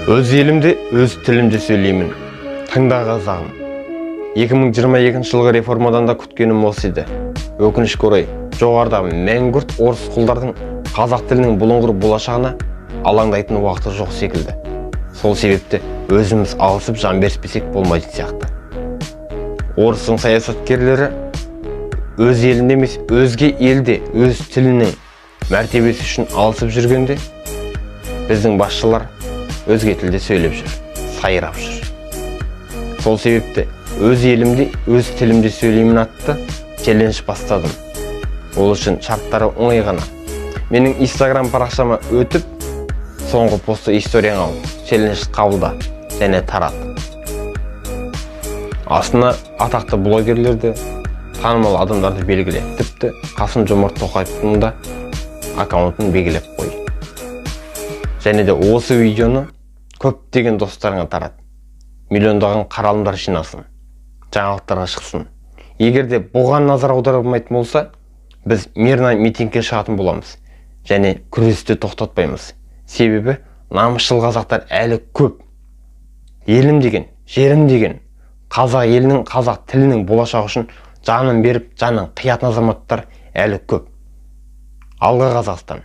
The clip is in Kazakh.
Өз елімде, өз тілімде сөйлеймін. Тыңда қазағым. 2022 жылғы реформадан да күткенім осы еді. Өкінішке орай, жоғарыдағы мәңгүрт орыс құлдардың қазақ тілінің бұлыңғыр болашағына алаңдайтын уақыты жоқ секілді. Сол себепті өзіміз алысып жан беріспесек болмайтын сияқты. Орыстың саясаткерлері өз елінде емес, өзге елде өз тілінің мәртебесі үшін алысып жүргенде, біздің басшылар өзге тілде сөйлеп жүр, сайрап жүр. Сол себепті өз елімде, өз тілімде сөйлеймін атты челлендж бастадым. Ол үшін шарттары оңай ғана. Менің Instagram парақшама өтіп, соңғы постты историяң ал, челлендж қабылда және тарат. Астына атақты блогерлерді, танымал адамдарды белгіле. Тіпті Қасым-Жомарт Тоқаевтың да аккаунтын белгілеп қой. Және де осы видеоны көптеген достарыңа тарат. Миллиондаған қаралымдар жинасын, жаңалықтарға шықсын. Егер де бұған назар аударылмайтын болса, біз мирный митингке шығатын боламыз және күресті тоқтатпаймыз. Себебі намысшыл қазақтар әлі көп. Елім деген, жерім деген, қазақ елінің, қазақ тілінің болашағы үшін жанын беріп, жанын қиятын азаматтар әлі көп. Алға Қазақстан!